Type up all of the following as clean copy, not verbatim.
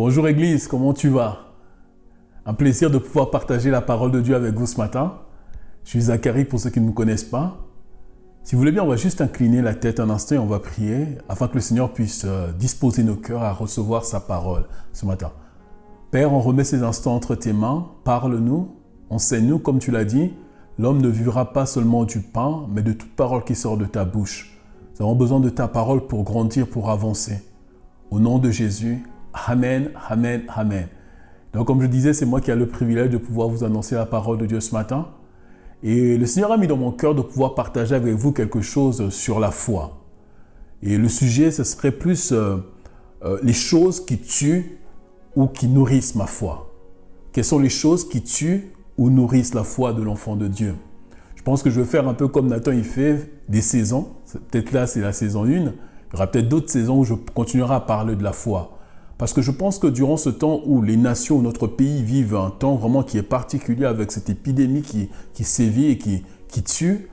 Bonjour Église, comment tu vas? Un plaisir de pouvoir partager la parole de Dieu avec vous ce matin. Je suis Zacharie pour ceux qui ne me connaissent pas. Si vous voulez bien, on va juste incliner la tête un instant et on va prier afin que le Seigneur puisse disposer nos cœurs à recevoir sa parole ce matin. Père, on remet ces instants entre tes mains. Parle-nous, enseigne-nous comme tu l'as dit. L'homme ne vivra pas seulement du pain, mais de toute parole qui sort de ta bouche. Nous avons besoin de ta parole pour grandir, pour avancer. Au nom de Jésus, Amen, Amen, Amen. Donc comme je disais, c'est moi qui ai le privilège de pouvoir vous annoncer la parole de Dieu ce matin. Et le Seigneur a mis dans mon cœur de pouvoir partager avec vous quelque chose sur la foi. Et le sujet, ce serait plus les choses qui tuent ou qui nourrissent ma foi. Quelles sont les choses qui tuent ou nourrissent la foi de l'enfant de Dieu? Je pense que je vais faire un peu comme Nathan il fait des saisons. Peut-être là, c'est la saison 1. Il y aura peut-être d'autres saisons où je continuerai à parler de la foi. Parce que je pense que durant ce temps où les nations, où notre pays vivent un temps vraiment qui est particulier avec cette épidémie qui sévit et qui tue,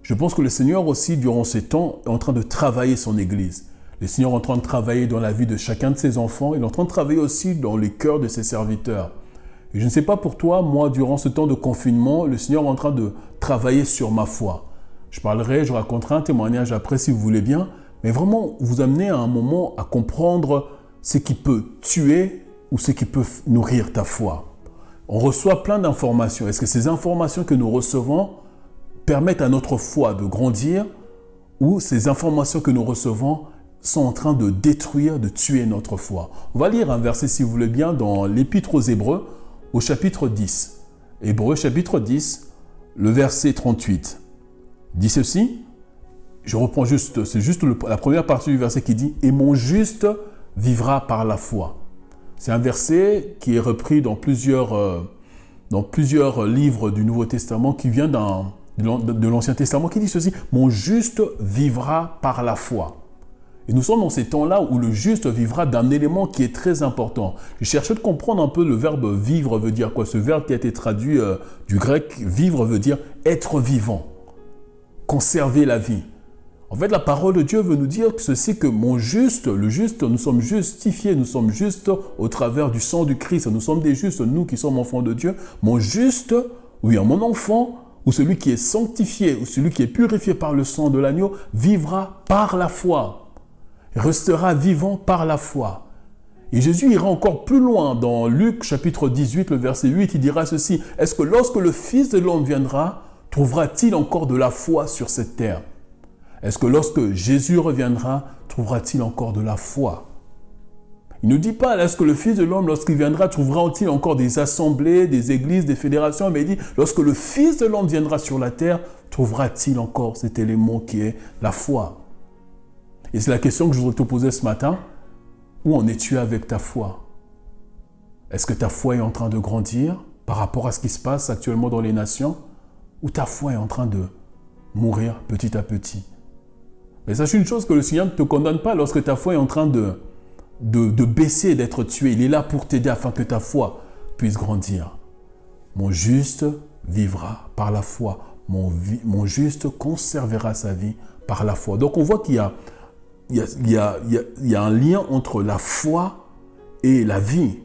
je pense que le Seigneur aussi, durant ces temps, est en train de travailler son Église. Le Seigneur est en train de travailler dans la vie de chacun de ses enfants. Il est en train de travailler aussi dans les cœurs de ses serviteurs. Et je ne sais pas pour toi, moi, durant ce temps de confinement, le Seigneur est en train de travailler sur ma foi. Je raconterai un témoignage après si vous voulez bien, mais vraiment vous amener à un moment à comprendre ce qui peut tuer ou ce qui peut nourrir ta foi. On reçoit plein d'informations. Est-ce que ces informations que nous recevons permettent à notre foi de grandir ou ces informations que nous recevons sont en train de détruire, de tuer notre foi? On va lire un verset, si vous voulez bien, dans l'Épître aux Hébreux, au chapitre 10. Hébreux, chapitre 10, le verset 38. Dit ceci, je reprends juste, c'est juste la première partie du verset qui dit « Et mon juste vivra par la foi ». C'est un verset qui est repris dans plusieurs livres du Nouveau Testament, qui vient de l'Ancien Testament, qui dit ceci, « Mon juste vivra par la foi ». Et nous sommes dans ces temps-là où le juste vivra d'un élément qui est très important. Je cherchais de comprendre un peu le verbe « vivre » veut dire quoi. Ce verbe qui a été traduit du grec « vivre » veut dire « être vivant », « conserver la vie ». En fait, la parole de Dieu veut nous dire ceci, que mon juste, le juste, nous sommes justifiés, nous sommes justes au travers du sang du Christ. Nous sommes des justes, nous qui sommes enfants de Dieu. Mon juste, oui, mon enfant, ou celui qui est sanctifié, ou celui qui est purifié par le sang de l'agneau, vivra par la foi. Il restera vivant par la foi. Et Jésus ira encore plus loin dans Luc chapitre 18, le verset 8, il dira ceci, « Est-ce que lorsque le Fils de l'homme viendra, trouvera-t-il encore de la foi sur cette terre ?» Est-ce que lorsque Jésus reviendra, trouvera-t-il encore de la foi? Il ne dit pas, est-ce que le Fils de l'homme, lorsqu'il viendra, trouvera-t-il encore des assemblées, des églises, des fédérations? Mais il dit, lorsque le Fils de l'homme viendra sur la terre, trouvera-t-il encore cet élément qui est la foi? Et c'est la question que je voudrais te poser ce matin. Où en es-tu avec ta foi? Est-ce que ta foi est en train de grandir par rapport à ce qui se passe actuellement dans les nations? Ou ta foi est en train de mourir petit à petit? Mais sache une chose, que le Seigneur ne te condamne pas lorsque ta foi est en train de baisser, d'être tuée. Il est là pour t'aider afin que ta foi puisse grandir. Mon juste vivra par la foi. Mon juste conservera sa vie par la foi. Donc on voit qu'il y a un lien entre la foi et la vie.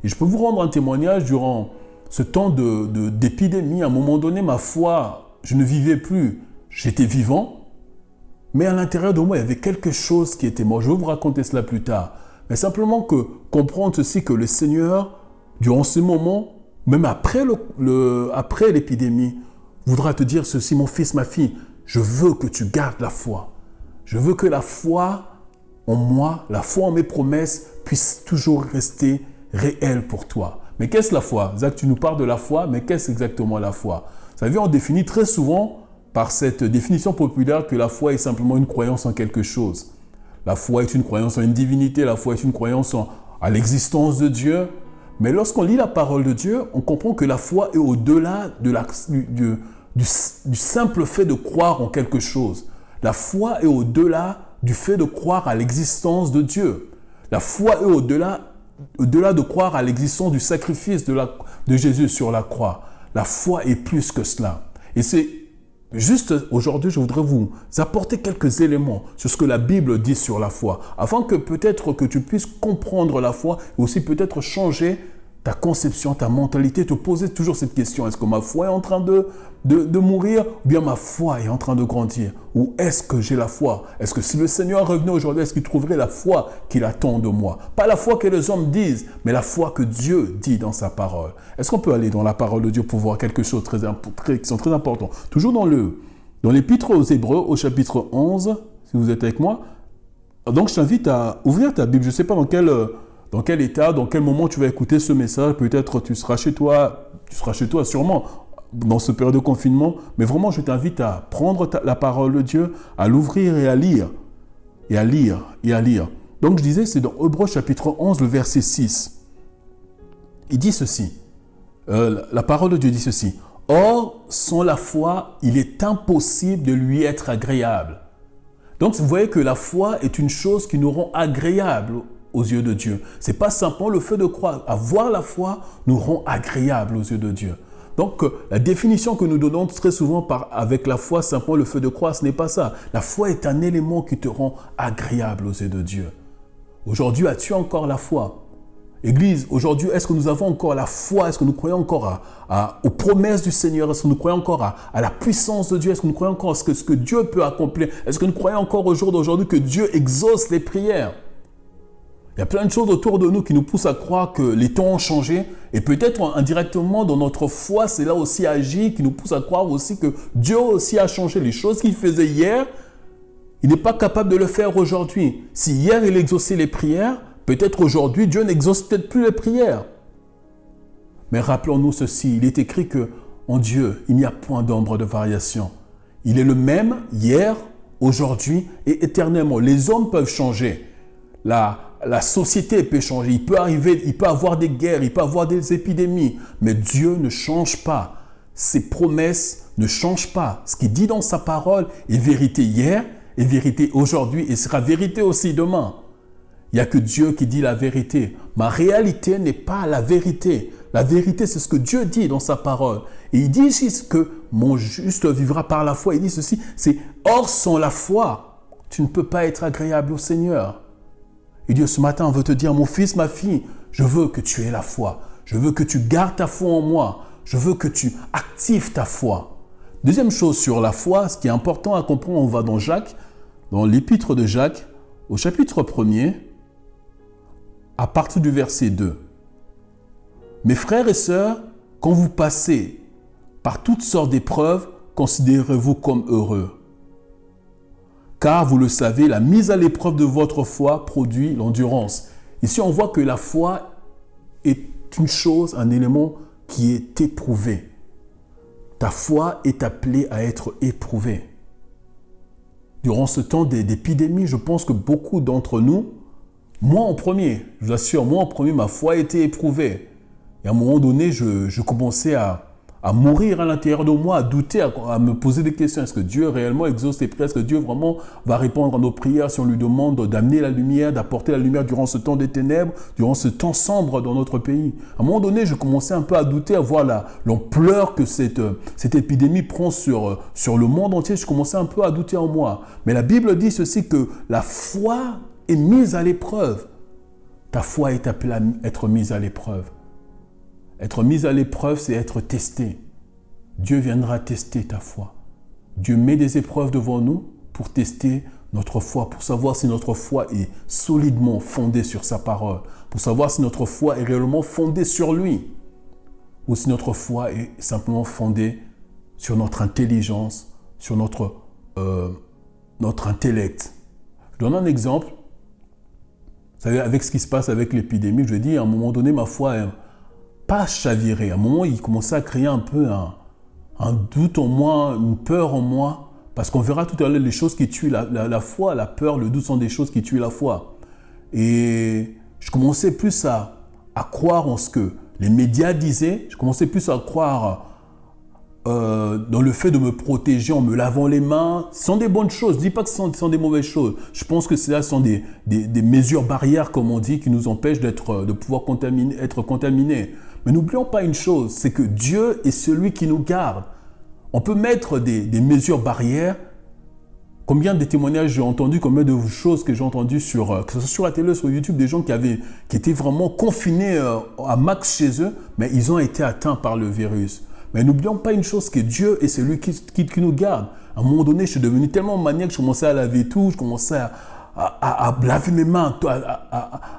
Et je peux vous rendre un témoignage durant ce temps d'épidémie. À un moment donné, ma foi, je ne vivais plus. J'étais vivant. Mais à l'intérieur de moi, il y avait quelque chose qui était mort. Je vais vous raconter cela plus tard. Mais simplement comprendre ceci, que le Seigneur, durant ce moment, même après l'épidémie, voudra te dire ceci, mon fils, ma fille, je veux que tu gardes la foi. Je veux que la foi en moi, la foi en mes promesses, puisse toujours rester réelle pour toi. Mais qu'est-ce la foi? Zach, tu nous parles de la foi, mais qu'est-ce exactement la foi? Vous savez, on définit très souvent par cette définition populaire que la foi est simplement une croyance en quelque chose. La foi est une croyance en une divinité, la foi est une croyance à l'existence de Dieu. Mais lorsqu'on lit la parole de Dieu, on comprend que la foi est au-delà du simple fait de croire en quelque chose. La foi est au-delà du fait de croire à l'existence de Dieu. La foi est au-delà de croire à l'existence du sacrifice de Jésus sur la croix. La foi est plus que cela. Et c'est Juste aujourd'hui, je voudrais vous apporter quelques éléments sur ce que la Bible dit sur la foi, afin que peut-être que tu puisses comprendre la foi et aussi peut-être changer ta conception, ta mentalité, te poser toujours cette question. Est-ce que ma foi est en train de mourir ou bien ma foi est en train de grandir? Ou est-ce que j'ai la foi? Est-ce que si le Seigneur revenait aujourd'hui, est-ce qu'il trouverait la foi qu'il attend de moi? Pas la foi que les hommes disent, mais la foi que Dieu dit dans sa parole. Est-ce qu'on peut aller dans la parole de Dieu pour voir quelque chose qui sont très importants? Toujours dans l'Épître aux Hébreux, au chapitre 11, si vous êtes avec moi. Donc je t'invite à ouvrir ta Bible. Je ne sais pas dans quel état, dans quel moment tu vas écouter ce message. Peut-être tu seras chez toi sûrement dans ce période de confinement. Mais vraiment, je t'invite à prendre la parole de Dieu, à l'ouvrir et à lire. Et à lire, et à lire. Donc je disais, c'est dans Hébreux chapitre 11, le verset 6. Il dit ceci. La parole de Dieu dit ceci. Or, sans la foi, il est impossible de lui être agréable. Donc vous voyez que la foi est une chose qui nous rend agréable aux yeux de Dieu. Ce n'est pas simplement le fait de croire. Avoir la foi nous rend agréable aux yeux de Dieu. Donc, la définition que nous donnons très souvent avec la foi, simplement le fait de croire, ce n'est pas ça. La foi est un élément qui te rend agréable aux yeux de Dieu. Aujourd'hui, as-tu encore la foi? Église, aujourd'hui, est-ce que nous avons encore la foi? Est-ce que nous croyons encore aux promesses du Seigneur? Est-ce que nous croyons encore à la puissance de Dieu? Est-ce que nous croyons encore à ce que Dieu peut accomplir? Est-ce que nous croyons encore au jour d'aujourd'hui que Dieu exauce les prières? Il y a plein de choses autour de nous qui nous poussent à croire que les temps ont changé. Et peut-être indirectement, dans notre foi, c'est là aussi agi, qui nous pousse à croire aussi que Dieu aussi a changé. Les choses qu'il faisait hier, il n'est pas capable de le faire aujourd'hui. Si hier, il exauçait les prières, peut-être aujourd'hui, Dieu n'exauce peut-être plus les prières. Mais rappelons-nous ceci, il est écrit que en Dieu, il n'y a point d'ombre de variation. Il est le même hier, aujourd'hui et éternellement. Les hommes peuvent changer. La société peut changer, il peut avoir des guerres, il peut avoir des épidémies, mais Dieu ne change pas. Ses promesses ne changent pas. Ce qu'il dit dans sa parole est vérité hier, est vérité aujourd'hui et sera vérité aussi demain. Il n'y a que Dieu qui dit la vérité. Ma réalité n'est pas la vérité. La vérité, c'est ce que Dieu dit dans sa parole. Et il dit ici que mon juste vivra par la foi. Il dit ceci, c'est « Or, sans la foi, tu ne peux pas être agréable au Seigneur. » Et Dieu, ce matin, veut te dire, mon fils, ma fille, je veux que tu aies la foi. Je veux que tu gardes ta foi en moi. Je veux que tu actives ta foi. Deuxième chose sur la foi, ce qui est important à comprendre, on va dans Jacques, dans l'épître de Jacques, au chapitre 1er, à partir du verset 2. Mes frères et sœurs, quand vous passez par toutes sortes d'épreuves, considérez-vous comme heureux. Car vous le savez, la mise à l'épreuve de votre foi produit l'endurance. Ici, on voit que la foi est une chose, un élément qui est éprouvé. Ta foi est appelée à être éprouvée. Durant ce temps d'épidémie, je pense que beaucoup d'entre nous, moi en premier, je vous assure, moi en premier, ma foi a été éprouvée. Et à un moment donné, je commençais à mourir à l'intérieur de moi, à douter, à me poser des questions. Est-ce que Dieu réellement exauce les prières? Est-ce que Dieu vraiment va répondre à nos prières si on lui demande d'amener la lumière, d'apporter la lumière durant ce temps des ténèbres, durant ce temps sombre dans notre pays? À un moment donné, je commençais un peu à douter, à voir l'ampleur que cette épidémie prend sur le monde entier. Je commençais un peu à douter en moi. Mais la Bible dit ceci, que la foi est mise à l'épreuve. Ta foi est appelée à être mise à l'épreuve. Être mise à l'épreuve, c'est être testé. Dieu viendra tester ta foi. Dieu met des épreuves devant nous pour tester notre foi, pour savoir si notre foi est solidement fondée sur sa parole, pour savoir si notre foi est réellement fondée sur lui, ou si notre foi est simplement fondée sur notre intelligence, sur notre intellect. Je donne un exemple. Vous savez, avec ce qui se passe avec l'épidémie, je dis, à un moment donné, ma foi pas chaviré. À un moment, il commençait à créer un peu un doute en moi, une peur en moi. Parce qu'on verra tout à l'heure les choses qui tuent la foi, la peur, le doute sont des choses qui tuent la foi. Et je commençais plus à croire en ce que les médias disaient. Je commençais plus à croire dans le fait de me protéger en me lavant les mains. Ce sont des bonnes choses. Je ne dis pas que ce sont des mauvaises choses. Je pense que ce sont des mesures barrières, comme on dit, qui nous empêchent de pouvoir être contaminés. Mais n'oublions pas une chose, c'est que Dieu est celui qui nous garde. On peut mettre des mesures barrières. Combien de témoignages j'ai entendu, combien de choses que j'ai entendues que ce soit sur la télé, sur YouTube, des gens qui étaient vraiment confinés à max chez eux, mais ils ont été atteints par le virus. Mais n'oublions pas une chose, que Dieu est celui qui nous garde. À un moment donné, je suis devenu tellement maniaque, je commençais à laver tout, je commençais à laver mes mains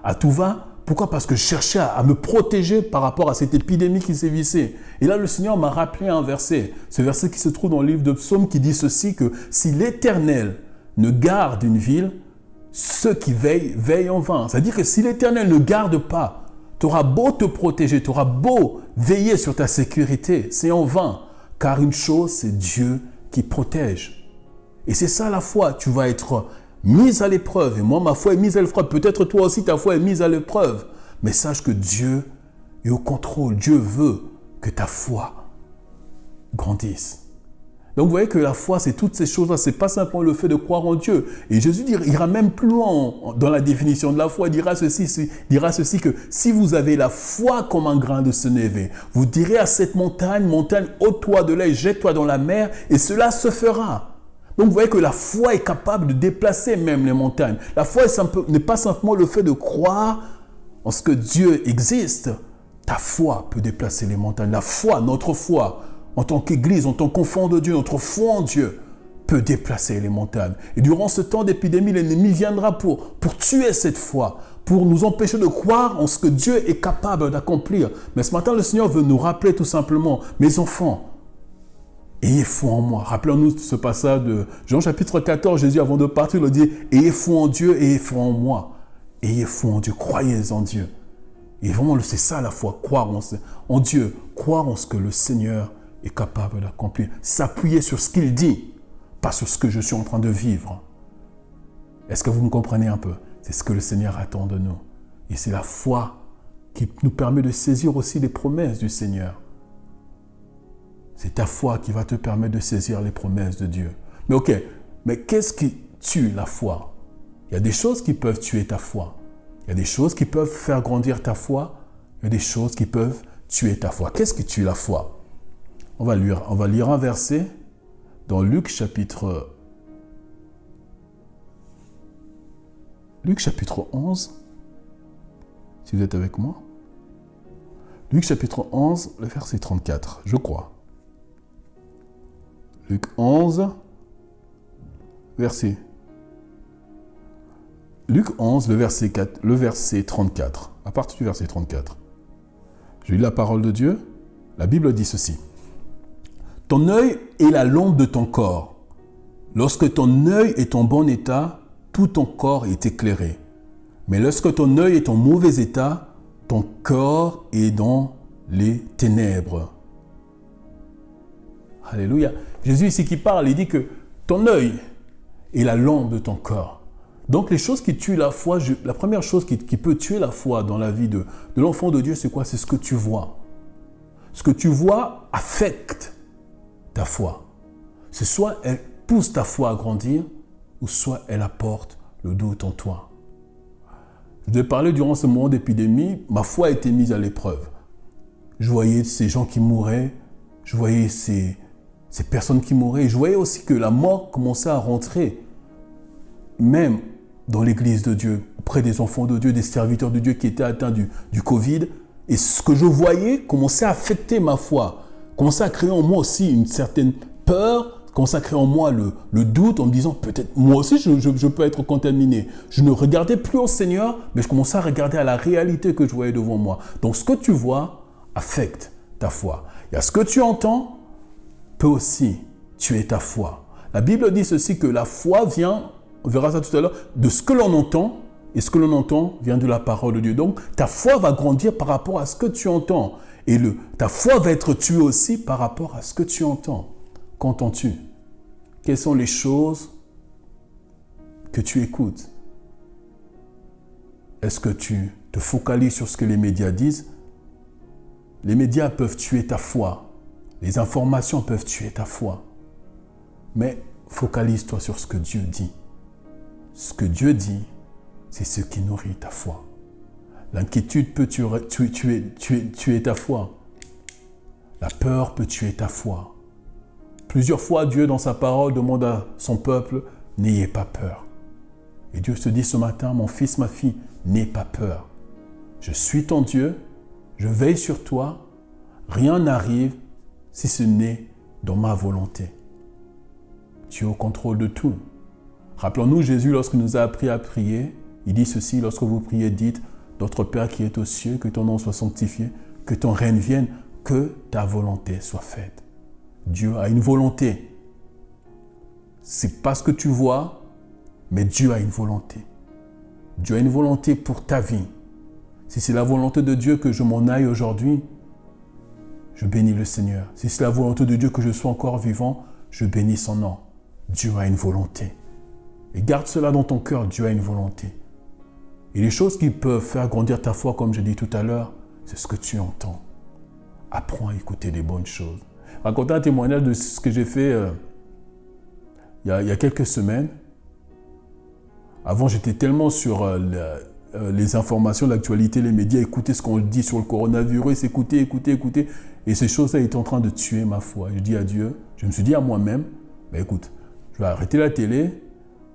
à tout va. Pourquoi? Parce que je cherchais à me protéger par rapport à cette épidémie qui sévissait. Et là, le Seigneur m'a rappelé un verset. Ce verset qui se trouve dans le livre de Psaume qui dit ceci, que si l'Éternel ne garde une ville, ceux qui veillent, veillent en vain. C'est-à-dire que si l'Éternel ne garde pas, tu auras beau te protéger, tu auras beau veiller sur ta sécurité, c'est en vain. Car une chose, c'est Dieu qui protège. Et c'est ça la foi. Tu vas être mise à l'épreuve. Et moi, ma foi est mise à l'épreuve. Peut-être toi aussi, ta foi est mise à l'épreuve. Mais sache que Dieu est au contrôle. Dieu veut que ta foi grandisse. Donc, vous voyez que la foi, c'est toutes ces choses-là. Ce n'est pas simplement le fait de croire en Dieu. Et Jésus ira même plus loin dans la définition de la foi. Il dira ceci que si vous avez la foi comme un grain de sénévé, vous direz à cette montagne, ôte-toi de là et jette-toi dans la mer, et cela se fera. Donc, vous voyez que la foi est capable de déplacer même les montagnes. La foi n'est pas simplement le fait de croire en ce que Dieu existe. Ta foi peut déplacer les montagnes. La foi, notre foi, en tant qu'Église, en tant qu'enfant de Dieu, notre foi en Dieu peut déplacer les montagnes. Et durant ce temps d'épidémie, l'ennemi viendra pour tuer cette foi, pour nous empêcher de croire en ce que Dieu est capable d'accomplir. Mais ce matin, le Seigneur veut nous rappeler tout simplement, mes enfants, ayez foi en moi. Rappelons-nous ce passage de Jean chapitre 14, Jésus avant de partir le dit, ayez foi en Dieu, ayez foi en moi. Ayez foi en Dieu, croyez en Dieu. Et vraiment, c'est ça la foi, croire en Dieu, croire en ce que le Seigneur est capable d'accomplir. S'appuyer sur ce qu'il dit, pas sur ce que je suis en train de vivre. Est-ce que vous me comprenez un peu? C'est ce que le Seigneur attend de nous. Et c'est la foi qui nous permet de saisir aussi les promesses du Seigneur. C'est ta foi qui va te permettre de saisir les promesses de Dieu. Mais ok, mais qu'est-ce qui tue la foi? Il y a des choses qui peuvent tuer ta foi. Il y a des choses qui peuvent faire grandir ta foi. Il y a des choses qui peuvent tuer ta foi. Qu'est-ce qui tue la foi? On va lire un verset dans Luc chapitre 11. Si vous êtes avec moi. Luc chapitre 11, le verset 34, je crois. Luc 11, Luc 11, le verset 34. À partir du verset 34. Je lis la parole de Dieu. La Bible dit ceci. Ton œil est la lampe de ton corps. Lorsque ton œil est en bon état, tout ton corps est éclairé. Mais lorsque ton œil est en mauvais état, ton corps est dans les ténèbres. Alléluia. Jésus ici qui parle, il dit que ton œil est la lampe de ton corps. Donc les choses qui tuent la foi, la première chose qui peut tuer la foi dans la vie de l'enfant de Dieu, c'est quoi? C'est ce que tu vois. Ce que tu vois affecte ta foi. C'est soit elle pousse ta foi à grandir, ou soit elle apporte le doute en toi. Je vais parler durant ce moment d'épidémie, ma foi a été mise à l'épreuve. Je voyais ces gens qui mouraient, je voyais ces personnes qui mouraient, et je voyais aussi que la mort commençait à rentrer, même dans l'église de Dieu, auprès des enfants de Dieu, des serviteurs de Dieu qui étaient atteints du Covid. Et ce que je voyais commençait à affecter ma foi, commençait à créer en moi aussi une certaine peur, commençait à créer en moi le doute en me disant peut-être moi aussi je peux être contaminé. Je ne regardais plus au Seigneur, mais je commençais à regarder à la réalité que je voyais devant moi. Donc ce que tu vois affecte ta foi. Il y a ce que tu entends peut aussi tuer ta foi. La Bible dit ceci, que la foi vient, on verra ça tout à l'heure, de ce que l'on entend, et ce que l'on entend vient de la parole de Dieu. Donc, ta foi va grandir par rapport à ce que tu entends. Et ta foi va être tuée aussi par rapport à ce que tu entends. Qu'entends-tu? Quelles sont les choses que tu écoutes? Est-ce que tu te focalises sur ce que les médias disent? Les médias peuvent tuer ta foi. Les informations peuvent tuer ta foi. Mais focalise-toi sur ce que Dieu dit. Ce que Dieu dit, c'est ce qui nourrit ta foi. L'inquiétude peut tuer ta foi. La peur peut tuer ta foi. Plusieurs fois, Dieu, dans sa parole, demande à son peuple, n'ayez pas peur. Et Dieu te dit ce matin, mon fils, ma fille, n'aie pas peur. Je suis ton Dieu, je veille sur toi, rien n'arrive si ce n'est dans ma volonté. Tu es au contrôle de tout. Rappelons-nous, Jésus, lorsqu'il nous a appris à prier, il dit ceci, lorsque vous priez, dites, notre Père qui est aux cieux, que ton nom soit sanctifié, que ton règne vienne, que ta volonté soit faite. Dieu a une volonté. C'est pas ce que tu vois, mais Dieu a une volonté. Dieu a une volonté pour ta vie. Si c'est la volonté de Dieu que je m'en aille aujourd'hui, je bénis le Seigneur. Si c'est la volonté de Dieu que je sois encore vivant, je bénis son nom. Dieu a une volonté. Et garde cela dans ton cœur, Dieu a une volonté. Et les choses qui peuvent faire grandir ta foi, comme je dis tout à l'heure, c'est ce que tu entends. Apprends à écouter les bonnes choses. Raconter un témoignage de ce que j'ai fait il y a quelques semaines. Avant, j'étais tellement sur les informations, l'actualité, les médias, écouter ce qu'on dit sur le coronavirus, écouter. Et ces choses-là étaient en train de tuer ma foi. Je dis à Dieu, je me suis dit à moi-même, écoute, je vais arrêter la télé.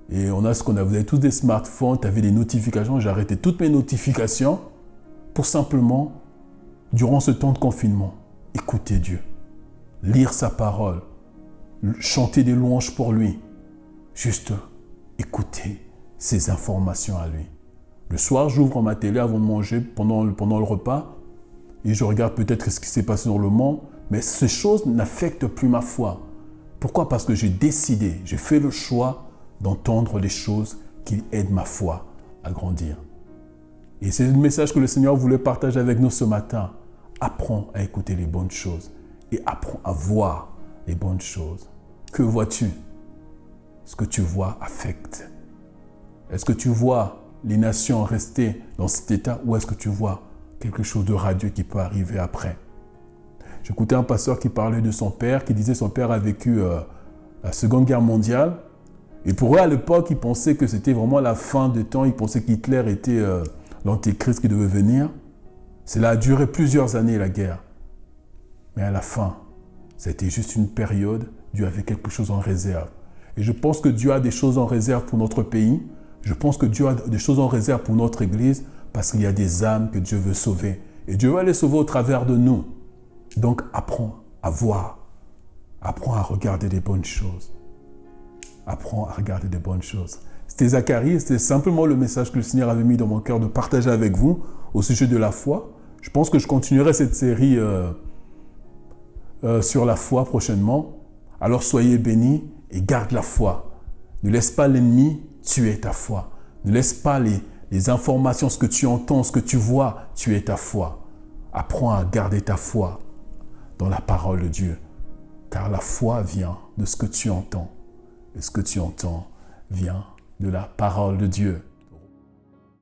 Et on a ce qu'on a, vous avez tous des smartphones, tu avais des notifications. J'ai arrêté toutes mes notifications pour simplement, durant ce temps de confinement, écouter Dieu, lire sa parole, chanter des louanges pour lui, juste écouter ses informations à lui. Le soir, j'ouvre ma télé avant de manger pendant le repas et je regarde peut-être ce qui s'est passé dans le monde, mais ces choses n'affectent plus ma foi. Pourquoi? Parce que j'ai décidé, j'ai fait le choix d'entendre les choses qui aident ma foi à grandir. Et c'est le message que le Seigneur voulait partager avec nous ce matin. Apprends à écouter les bonnes choses et apprends à voir les bonnes choses. Que vois-tu? Ce que tu vois affecte. Est-ce que tu vois les nations rester dans cet état ou est-ce que tu vois quelque chose de radieux qui peut arriver après? J'écoutais un pasteur qui parlait de son père, qui disait que son père a vécu la Seconde Guerre mondiale. Et pour eux, à l'époque, ils pensaient que c'était vraiment la fin des temps. Ils pensaient qu'Hitler était l'antéchrist qui devait venir. Cela a duré plusieurs années, la guerre. Mais à la fin, c'était juste une période. Dieu avait quelque chose en réserve. Et je pense que Dieu a des choses en réserve pour notre pays. Je pense que Dieu a des choses en réserve pour notre Église parce qu'il y a des âmes que Dieu veut sauver. Et Dieu va les sauver au travers de nous. Donc, apprends à voir. Apprends à regarder les bonnes choses. Apprends à regarder des bonnes choses. C'était Zacharie, c'était simplement le message que le Seigneur avait mis dans mon cœur de partager avec vous au sujet de la foi. Je pense que je continuerai cette série sur la foi prochainement. Alors soyez bénis et garde la foi. Ne laisse pas l'ennemi tuer ta foi. Ne laisse pas les informations, ce que tu entends, ce que tu vois, tuer ta foi. Apprends à garder ta foi dans la parole de Dieu. Car la foi vient de ce que tu entends. Et ce que tu entends vient de la parole de Dieu.